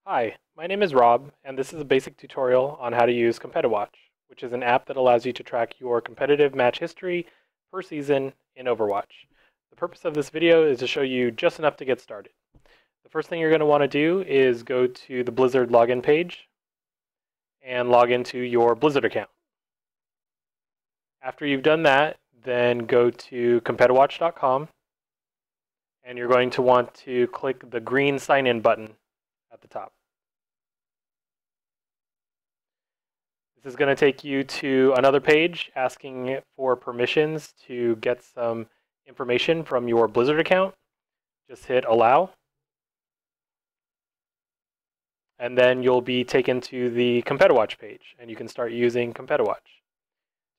Hi, my name is Rob, and this is a basic tutorial on how to use Competiwatch, which is an app that allows you to track your competitive match history per season in Overwatch. The purpose of this video is to show you just enough to get started. The first thing you're going to want to do is go to the Blizzard login page and log into your Blizzard account. After you've done that, then go to competiwatch.com, and you're going to want to click the green sign in button at the top. This is going to take you to another page asking for permissions to get some information from your Blizzard account. Just hit allow. And then you'll be taken to the Competiwatch page, and you can start using Competiwatch.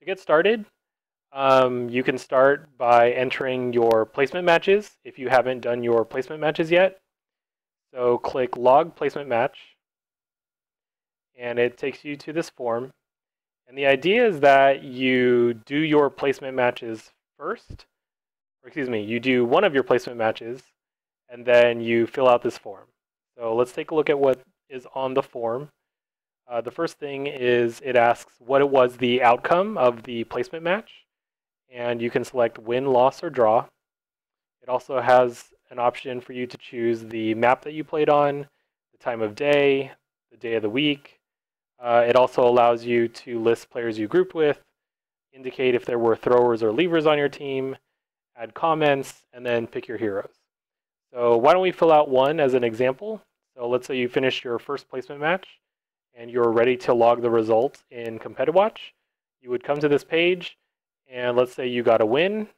To get started, you can start by entering your placement matches if you haven't done your placement matches yet. So click log placement match, and it takes you to this form. And the idea is that you do your placement matches first, or excuse me, you do one of your placement matches, and then you fill out this form. So let's take a look at what is on the form. The first thing is it asks what it was the outcome of the placement match, and you can select win, loss, or draw. It also has an option for you to choose the map that you played on, the time of day, the day of the week. It also allows you to list players you grouped with, indicate if there were throwers or leavers on your team, add comments, and then pick your heroes. So why don't we fill out one as an example? So let's say you finished your first placement match and you're ready to log the results in Competiwatch. You would come to this page, and let's say you got a win,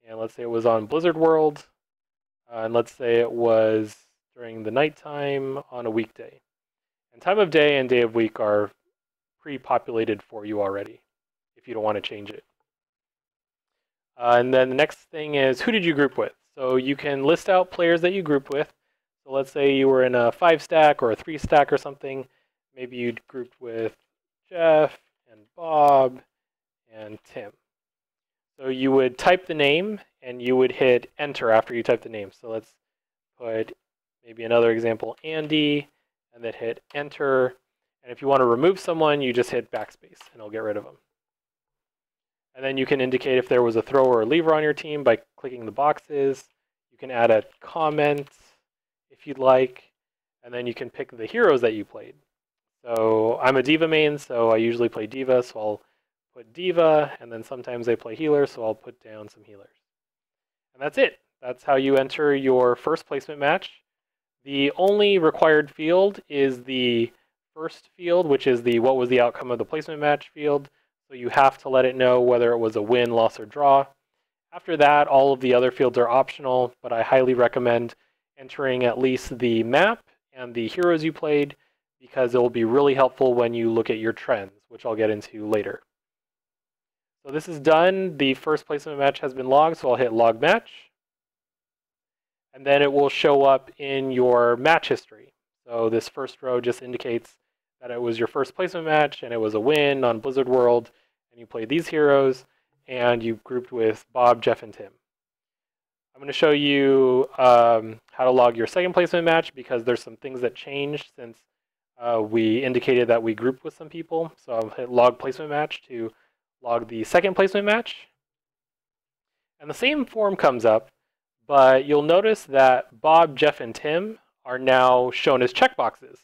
and let's say it was on Blizzard World, and let's say it was during the nighttime on a weekday. And time of day and day of week are pre-populated for you already, if you don't want to change it. And then the next thing is, who did you group with? So you can list out players that you grouped with. So let's say you were in a 5-stack or a 3-stack or something. Maybe you'd grouped with Jeff and Bob and Tim. So you would type the name, and you would hit enter after you type the name. So let's put maybe another example, Andy, and then hit enter. And if you want to remove someone, you just hit backspace, and it'll get rid of them. And then you can indicate if there was a thrower or leaver on your team by clicking the boxes. You can add a comment if you'd like, and then you can pick the heroes that you played. So I'm a D.Va main, so I usually play D.Va, so I'll put D.Va, and then sometimes I play healer, so I'll put down some healers. And that's it. That's how you enter your first placement match. The only required field is the first field, which is the what was the outcome of the placement match field. So you have to let it know whether it was a win, loss, or draw. After that, all of the other fields are optional, but I highly recommend entering at least the map and the heroes you played, because it will be really helpful when you look at your trends, which I'll get into later. So this is done. The first placement match has been logged, so I'll hit log match. And then it will show up in your match history. So this first row just indicates that it was your first placement match, and it was a win on Blizzard World, and you played these heroes, and you grouped with Bob, Jeff, and Tim. I'm going to show you how to log your second placement match, because there's some things that changed since we indicated that we grouped with some people. So I'll hit log placement match to log the second placement match. And the same form comes up, but you'll notice that Bob, Jeff, and Tim are now shown as checkboxes,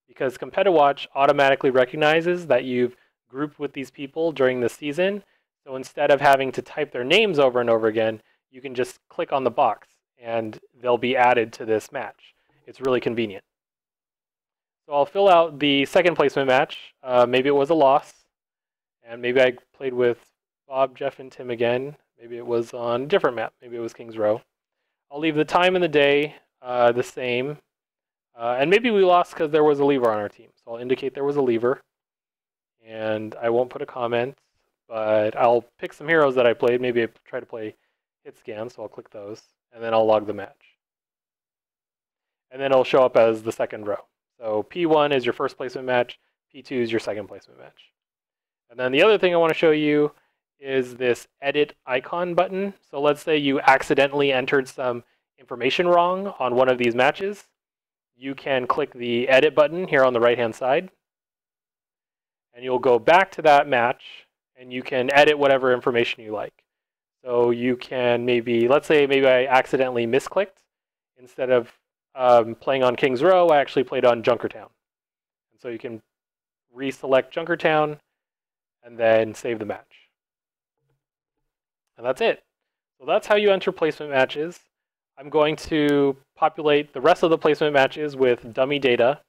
because Competiwatch automatically recognizes that you've grouped with these people during the season. So instead of having to type their names over and over again, you can just click on the box, and they'll be added to this match. It's really convenient. So I'll fill out the second placement match. Maybe it was a loss, and maybe I played with Bob, Jeff, and Tim again. Maybe it was on a different map. Maybe it was King's Row. I'll leave the time and the day the same. And maybe we lost because there was a leaver on our team. So I'll indicate there was a leaver. And I won't put a comment, but I'll pick some heroes that I played. Maybe I try to play hit scan, so I'll click those. And then I'll log the match. And then it'll show up as the second row. So P1 is your first placement match. P2 is your second placement match. And then the other thing I want to show you is this edit icon button. So let's say you accidentally entered some information wrong on one of these matches. you can click the edit button here on the right-hand side, and you'll go back to that match, and you can edit whatever information you like. So you can let's say I accidentally misclicked. Instead of playing on King's Row, I actually played on Junkertown. And so you can reselect Junkertown and then save the match. And that's it. So that's how you enter placement matches. I'm going to populate the rest of the placement matches with dummy data.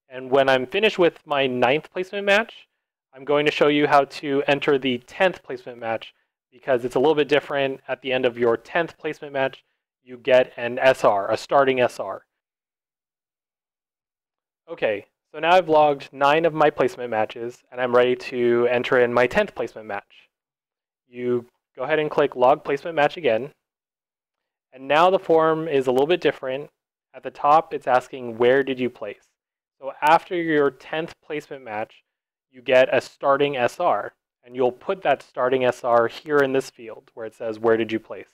And when I'm finished with my 9th placement match, I'm going to show you how to enter the 10th placement match, because it's a little bit different. At the end of your 10th placement match, you get an SR, a starting SR. Okay, so now I've logged 9 of my placement matches, and I'm ready to enter in my 10th placement match. You go ahead and click Log Placement Match again. And now the form is a little bit different. At the top, it's asking, where did you place? So after your 10th placement match, you get a starting SR. And you'll put that starting SR here in this field where it says, where did you place?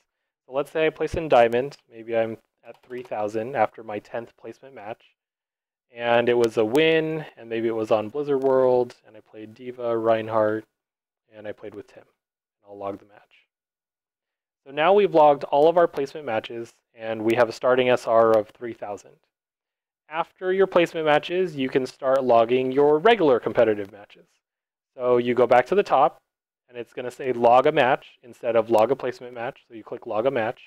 So let's say I place in Diamond. Maybe I'm at 3,000 after my 10th placement match. And it was a win, and maybe it was on Blizzard World, and I played D.Va, Reinhardt, and I played with Tim. And I'll log the match. So now we've logged all of our placement matches, and we have a starting SR of 3,000. After your placement matches, you can start logging your regular competitive matches. So you go back to the top, and it's going to say log a match instead of log a placement match. So you click log a match.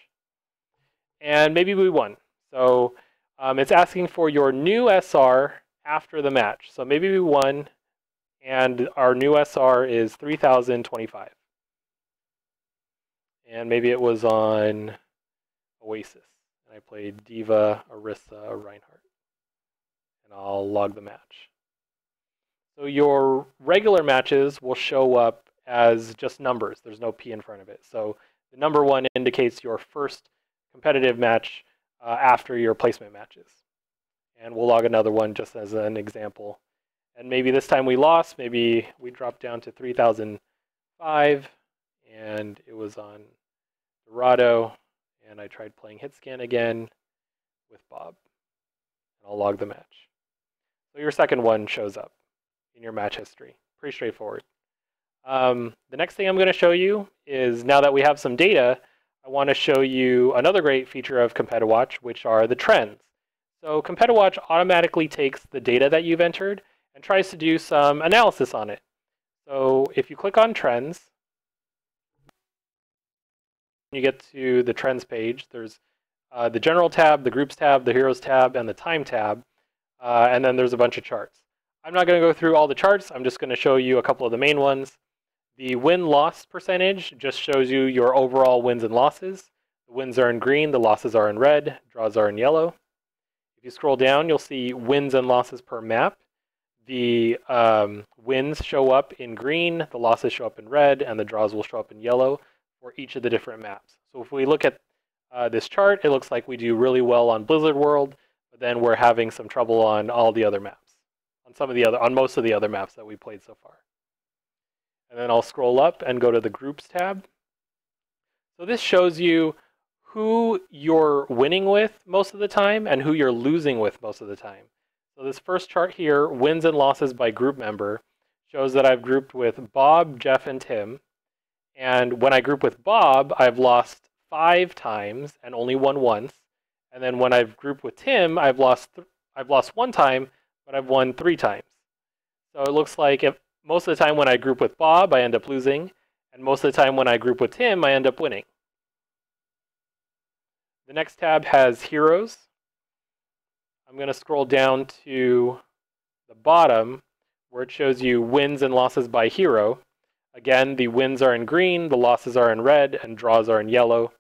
And maybe we won. So it's asking for your new SR after the match. So maybe we won, and our new SR is 3,025. And maybe it was on Oasis. And I played D.Va, Orisa, Reinhardt. And I'll log the match. So your regular matches will show up as just numbers. There's no P in front of it. So the number 1 indicates your first competitive match after your placement matches. And we'll log another one just as an example. And maybe this time we lost. Maybe we dropped down to 3,005, and it was on Dorado, and I tried playing Hitscan again with Bob. And I'll log the match. So your second one shows up in your match history. Pretty straightforward. The next thing I'm going to show you is, now that we have some data, I want to show you another great feature of Competiwatch, which are the trends. So Competiwatch automatically takes the data that you've entered and tries to do some analysis on it. So if you click on Trends, you get to the Trends page. There's the General tab, the Groups tab, the Heroes tab, and the Time tab. And then there's a bunch of charts. I'm not going to go through all the charts. I'm just going to show you a couple of the main ones. The win-loss percentage just shows you your overall wins and losses. The wins are in green, the losses are in red, draws are in yellow. If you scroll down, you'll see wins and losses per map. The wins show up in green, the losses show up in red, and the draws will show up in yellow for each of the different maps. So if we look at this chart, it looks like we do really well on Blizzard World, but then we're having some trouble on all the other maps, on most of the other maps that we played so far. And then I'll scroll up and go to the Groups tab. So this shows you who you're winning with most of the time and who you're losing with most of the time. So this first chart here, wins and losses by group member, shows that I've grouped with Bob, Jeff, and Tim. And when I group with Bob, I've lost 5 times and only won once. And then when I've grouped with Tim, I've lost 1 time, but I've won 3 times. So it looks like most of the time when I group with Bob, I end up losing. And most of the time when I group with Tim, I end up winning. The next tab has Heroes. I'm going to scroll down to the bottom where it shows you wins and losses by hero. Again, the wins are in green, the losses are in red, and draws are in yellow.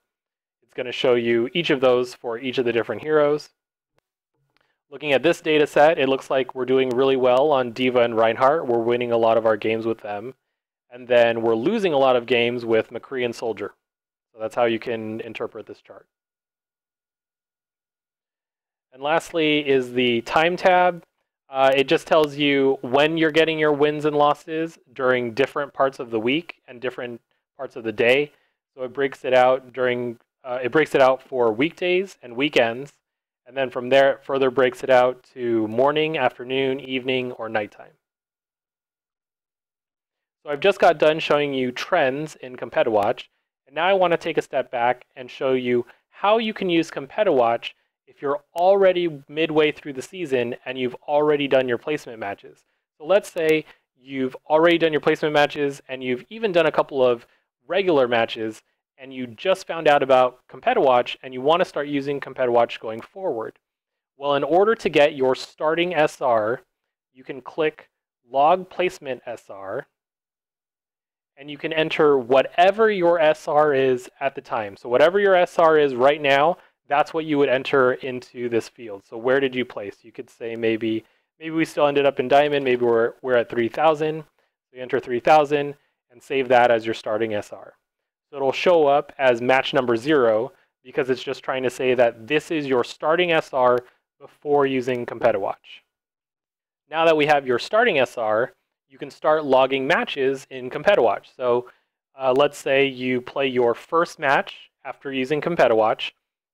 It's going to show you each of those for each of the different heroes. Looking at this data set, it looks like we're doing really well on D.Va and Reinhardt. We're winning a lot of our games with them. And then we're losing a lot of games with McCree and Soldier. So that's how you can interpret this chart. And lastly is the Time tab. It just tells you when you're getting your wins and losses during different parts of the week and different parts of the day. So it breaks it out for weekdays and weekends. And then from there, it further breaks it out to morning, afternoon, evening, or nighttime. So I've just got done showing you trends in Competiwatch, and now I want to take a step back and show you how you can use Competiwatch if you're already midway through the season and you've already done your placement matches. So let's say you've already done your placement matches and you've even done a couple of regular matches and you just found out about Competiwatch and you want to start using Competiwatch going forward. Well, in order to get your starting SR, you can click Log Placement SR, and you can enter whatever your SR is at the time. So whatever your SR is right now, that's what you would enter into this field. So where did you place? You could say maybe we still ended up in Diamond, maybe we're at 3,000. So you enter 3,000 and save that as your starting SR. So it'll show up as match number 0 because it's just trying to say that this is your starting SR before using Competiwatch. Now that we have your starting SR, you can start logging matches in Competiwatch. So let's say you play your first match after using Competiwatch.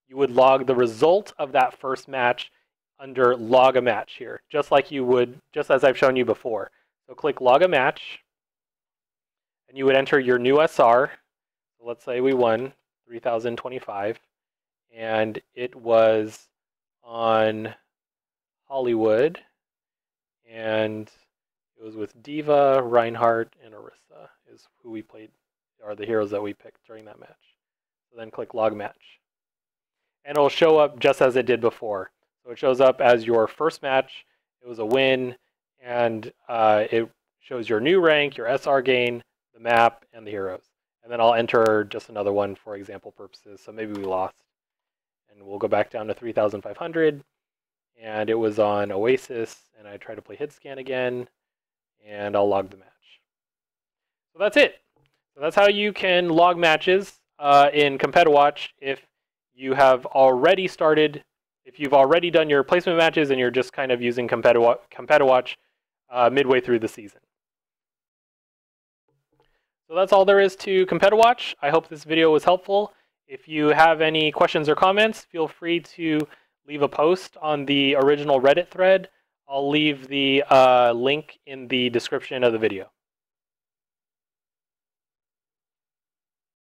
You would log the result of that first match under Log a Match here, just like you would, just as I've shown you before. So click Log a Match, and you would enter your new SR. So let's say we won 3,025, and it was on Hollywood, and it was with Diva, Reinhardt, and Orisa is who we played, are the heroes that we picked during that match. So then click Log Match. And it'll show up just as it did before. So it shows up as your first match, it was a win, and it shows your new rank, your SR gain, the map, and the heroes. And then I'll enter just another one for example purposes. So maybe we lost. And we'll go back down to 3,500. And it was on Oasis, and I try to play hit scan again, and I'll log the match. So that's it. So that's how you can log matches in Competiwatch if you have already started, if you've already done your placement matches and you're just kind of using Competiwatch midway through the season. So that's all there is to Competiwatch. I hope this video was helpful. If you have any questions or comments, feel free to leave a post on the original Reddit thread. I'll leave the link in the description of the video.